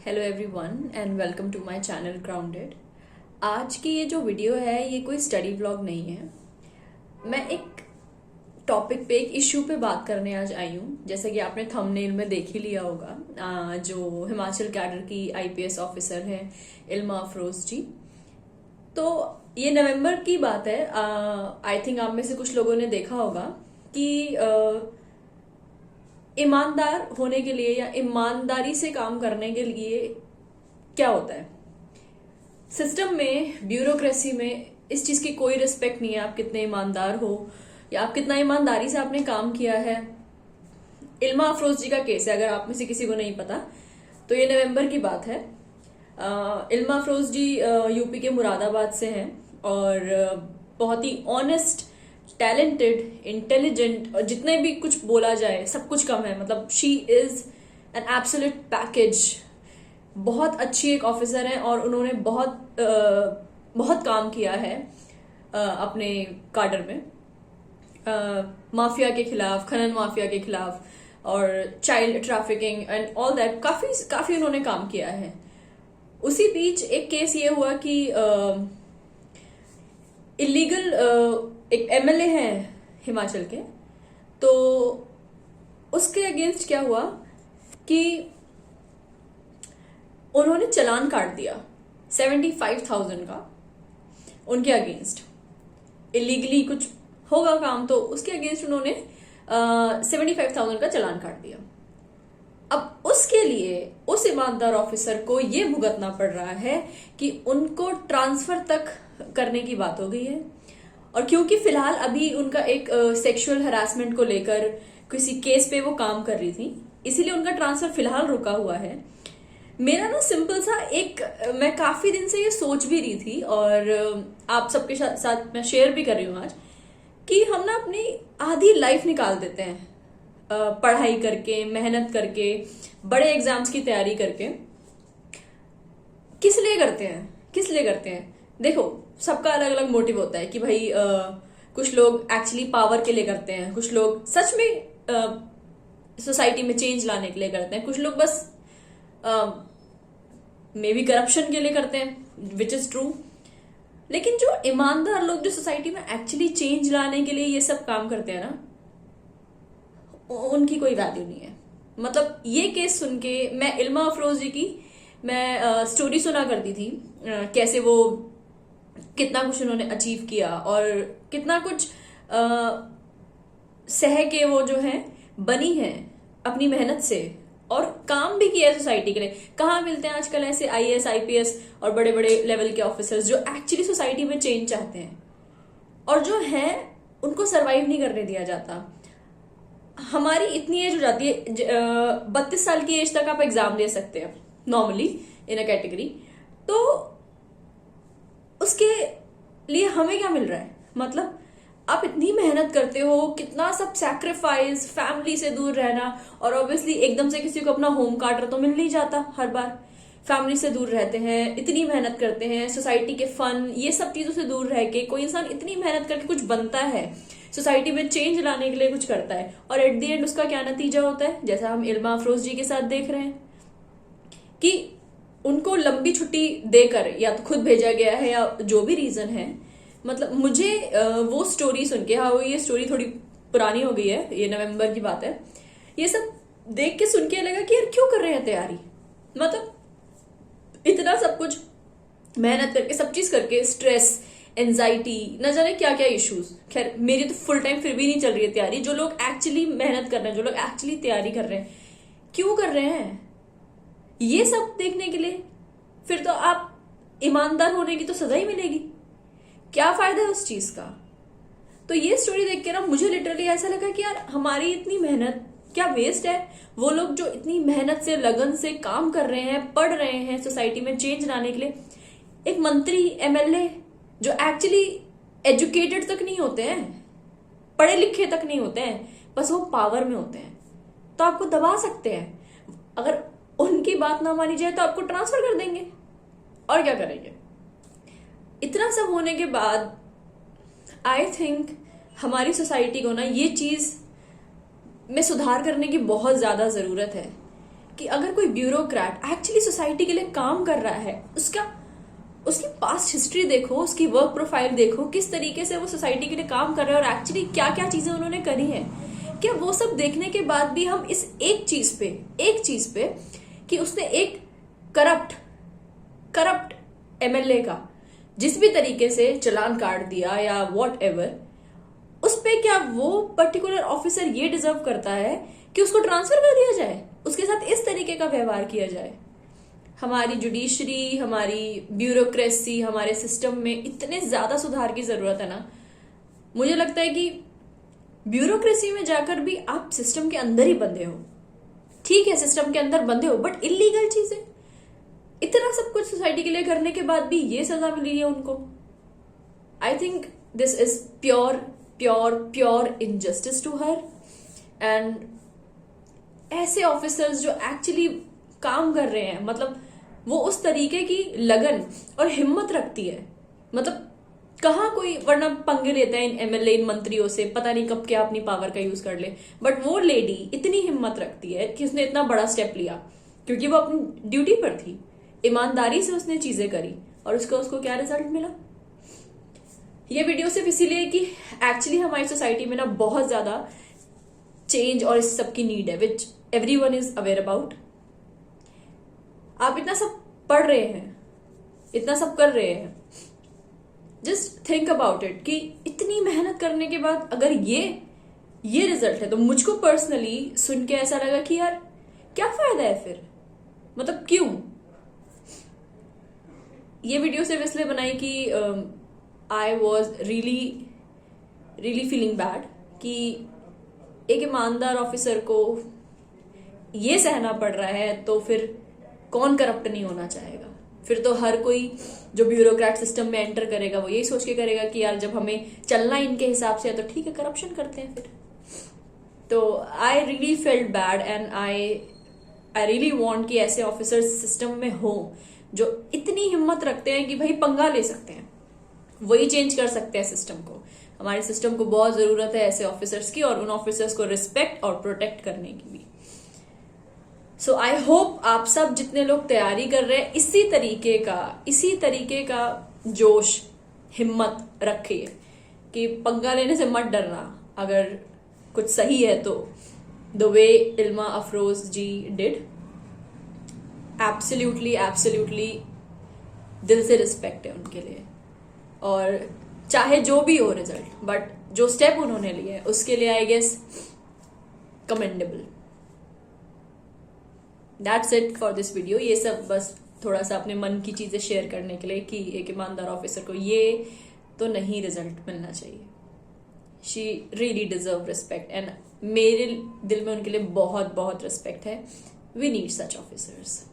Hello everyone and welcome to my channel grounded. आज की ये जो वीडियो है ये कोई स्टडी व्लॉग नहीं है। मैं एक टॉपिक पे, एक इश्यू पे बात करने आज आई हूँ। जैसे कि आपने थंबनेल में देख ही लिया होगा, जो हिमाचल कैडर की आईपीएस ऑफिसर हैं इल्मा अफरोज जी। तो ये नवंबर की बात है। आई थिंक आप में से कुछ लोगों ने देखा होगा कि ईमानदार होने के लिए या ईमानदारी से काम करने के लिए क्या होता है सिस्टम में, ब्यूरोक्रेसी में, इस चीज की कोई रिस्पेक्ट नहीं है आप कितने ईमानदार हो या आप कितना ईमानदारी से आपने काम किया है। इल्मा अफरोज जी का केस है, अगर आप में से किसी को नहीं पता तो ये नवंबर की बात है। इल्मा अफरोज जी यूपी के मुरादाबाद से हैं और बहुत ही ऑनेस्ट, टैलेंटेड, इंटेलिजेंट और जितने भी कुछ बोला जाए सब कुछ कम है। मतलब she is an absolute package. बहुत अच्छी एक ऑफिसर हैं और उन्होंने बहुत काम किया है अपने काडर में, माफिया के खिलाफ, खनन माफिया के खिलाफ और child trafficking and all that. काफी उन्होंने काम किया है। उसी बीच एक केस ये हुआ कि इलीगल एक एमएलए हैं हिमाचल के, तो उसके अगेंस्ट क्या हुआ कि उन्होंने चालान काट दिया 75,000 का। उनके अगेंस्ट इलीगली कुछ होगा काम, तो उसके अगेंस्ट उन्होंने 75,000 का चालान काट दिया। अब उसके लिए उस ईमानदार ऑफिसर को ये भुगतना पड़ रहा है कि उनको ट्रांसफर तक करने की बात हो गई है। और क्योंकि फिलहाल अभी उनका एक सेक्सुअल हरासमेंट को लेकर किसी केस पे वो काम कर रही थी, इसीलिए उनका ट्रांसफर फिलहाल रुका हुआ है। मेरा ना सिंपल सा एक, मैं काफी दिन से ये सोच भी रही थी और आप सबके साथ मैं शेयर भी कर रही हूँ आज, कि हम ना अपनी आधी लाइफ निकाल देते हैं पढ़ाई करके, मेहनत करके, बड़े एग्जाम्स की तैयारी करके। किस लिए करते हैं? देखो, सबका अलग अलग मोटिव होता है कि भाई कुछ लोग एक्चुअली पावर के लिए करते हैं, कुछ लोग सच में सोसाइटी में चेंज लाने के लिए करते हैं, कुछ लोग बस मे बी करप्शन के लिए करते हैं, विच इज ट्रू। लेकिन जो ईमानदार लोग जो सोसाइटी में एक्चुअली चेंज लाने के लिए ये सब काम करते हैं ना, उनकी कोई वैल्यू नहीं है। मतलब ये केस सुन के मैं इल्मा अफरोज जी की मैं स्टोरी सुना करती थी, कैसे वो कितना कुछ उन्होंने अचीव किया और कितना कुछ सह के वो जो है बनी है अपनी मेहनत से, और काम भी किया है सोसाइटी के लिए। कहाँ मिलते हैं आजकल ऐसे आईएएस, आईपीएस और बड़े बड़े लेवल के ऑफिसर्स जो एक्चुअली सोसाइटी में चेंज चाहते हैं और जो है उनको सरवाइव नहीं करने दिया जाता। हमारी इतनी एज हो जाती है, 32 साल की एज तक आप एग्जाम दे सकते हैं नॉर्मली इन अ कैटेगरी। तो उसके लिए हमें क्या मिल रहा है? मतलब आप इतनी मेहनत करते हो, कितना सब सैक्रिफाइस, फैमिली से दूर रहना, और ऑब्वियसली एकदम से किसी को अपना होम कार्टर तो मिल नहीं जाता। हर बार फैमिली से दूर रहते हैं, इतनी मेहनत करते हैं, सोसाइटी के फन, ये सब चीजों से दूर रह के कोई इंसान इतनी मेहनत करके कुछ बनता है, सोसाइटी में चेंज लाने के लिए कुछ करता है, और एट द एंड उसका क्या नतीजा होता है? जैसा हम इल्मा अफरोज जी के साथ देख रहे हैं कि उनको लंबी छुट्टी देकर या तो खुद भेजा गया है या जो भी रीजन है। मतलब मुझे वो स्टोरी सुन के, हाँ ये स्टोरी थोड़ी पुरानी हो गई है, ये नवंबर की बात है, ये सब देख के सुन के लगा कि यार क्यों कर रहे हैं तैयारी? मतलब इतना सब कुछ मेहनत करके, सब चीज करके, स्ट्रेस, एंजाइटी, न जाने क्या क्या इश्यूज। खैर मेरी तो फुल टाइम फिर भी नहीं चल रही है तैयारी। जो लोग एक्चुअली मेहनत कर रहे हैं, जो लोग एक्चुअली तैयारी कर रहे हैं, क्यों कर रहे हैं? ये सब देखने के लिए फिर तो आप ईमानदार होने की तो सजा ही मिलेगी। क्या फायदा है उस चीज का? तो ये स्टोरी देख के ना मुझे लिटरली ऐसा लगा कि यार हमारी इतनी मेहनत क्या वेस्ट है? वो लोग जो इतनी मेहनत से, लगन से काम कर रहे हैं, पढ़ रहे हैं सोसाइटी में चेंज लाने के लिए, एक मंत्री, एमएलए जो एक्चुअली एजुकेटेड तक नहीं होते हैं, पढ़े लिखे तक नहीं होते हैं, बस वो पावर में होते हैं, तो आपको दबा सकते हैं। अगर उनकी बात ना मानी जाए तो आपको ट्रांसफर कर देंगे, और क्या करेंगे? इतना सब होने के बाद आई थिंक हमारी सोसाइटी को ना ये चीज में सुधार करने की बहुत ज्यादा जरूरत है कि अगर कोई ब्यूरोक्रेट एक्चुअली सोसाइटी के लिए काम कर रहा है, उसकी पास्ट हिस्ट्री देखो, उसकी वर्क प्रोफाइल देखो, किस तरीके से वो सोसाइटी के लिए काम कर रहा है और एक्चुअली क्या क्या चीजें उन्होंने करी है, क्या वो सब देखने के बाद भी हम इस एक चीज पे कि उसने एक करप्ट एमएलए का जिस भी तरीके से चालान काट दिया या वॉट एवर, उस पे क्या वो पर्टिकुलर ऑफिसर ये डिजर्व करता है कि उसको ट्रांसफर कर दिया जाए, उसके साथ इस तरीके का व्यवहार किया जाए? हमारी जुडिशरी, हमारी ब्यूरोक्रेसी, हमारे सिस्टम में इतने ज्यादा सुधार की जरूरत है ना। मुझे लगता है कि ब्यूरोक्रेसी में जाकर भी आप सिस्टम के अंदर ही बंधे हो। ठीक है, सिस्टम के अंदर बंधे हो, बट इलीगल चीजें, इतना सब कुछ सोसाइटी के लिए करने के बाद भी ये सजा मिली है उनको। I think this is pure injustice to her. And ऐसे ऑफिसर्स जो एक्चुअली काम कर रहे हैं, मतलब वो उस तरीके की लगन और हिम्मत रखती है, मतलब कहाँ कोई वरना पंगे लेता है इन एमएलए, इन मंत्रियों से, पता नहीं कब क्या अपनी पावर का यूज कर ले, बट वो लेडी इतनी हिम्मत रखती है कि उसने इतना बड़ा स्टेप लिया क्योंकि वो अपनी ड्यूटी पर थी, ईमानदारी से उसने चीजें करी और उसको क्या रिजल्ट मिला। ये वीडियो सिर्फ इसीलिए कि एक्चुअली हमारी सोसाइटी में ना बहुत ज्यादा चेंज और इस सब की नीड है, विच एवरीवन इज अवेयर अबाउट। आप इतना सब पढ़ रहे हैं, इतना सब कर रहे हैं, जस्ट थिंक अबाउट इट कि इतनी मेहनत करने के बाद अगर ये रिजल्ट है, तो मुझको पर्सनली सुन के ऐसा लगा कि यार क्या फायदा है फिर, मतलब क्यों। ये वीडियो सिर्फ इसलिए बनाई कि I was really feeling bad कि एक ईमानदार ऑफिसर को ये सहना पड़ रहा है, तो फिर कौन करप्ट नहीं होना चाहेगा। फिर तो हर कोई जो ब्यूरोक्रेट सिस्टम में एंटर करेगा वो यही सोच के करेगा कि यार जब हमें चलना इनके हिसाब से है तो ठीक है, करप्शन करते हैं फिर। तो I really felt bad and I really want कि ऐसे ऑफिसर्स सिस्टम में हो जो इतनी हिम्मत रखते हैं कि भाई पंगा ले सकते हैं, वही चेंज कर सकते हैं सिस्टम को। हमारे सिस्टम को बहुत जरूरत है ऐसे ऑफिसर्स की, और उन ऑफिसर्स को रिस्पेक्ट और प्रोटेक्ट करने की भी। सो आई होप आप सब जितने लोग तैयारी कर रहे हैं इसी तरीके का जोश, हिम्मत रखिए कि पंगा लेने से मत डरना। अगर कुछ सही है तो the way Ilma Afroz ji did, absolutely दिल से रिस्पेक्ट है उनके लिए। और चाहे जो भी हो रिजल्ट, बट जो स्टेप उन्होंने लिए उसके लिए I guess commendable. That's it for this video. ये सब बस थोड़ा सा अपने मन की चीजें शेयर करने के लिए कि एक ईमानदार ऑफिसर को ये तो नहीं रिजल्ट मिलना चाहिए। She really deserve respect and मेरे दिल में उनके लिए बहुत रिस्पेक्ट है। We need such officers.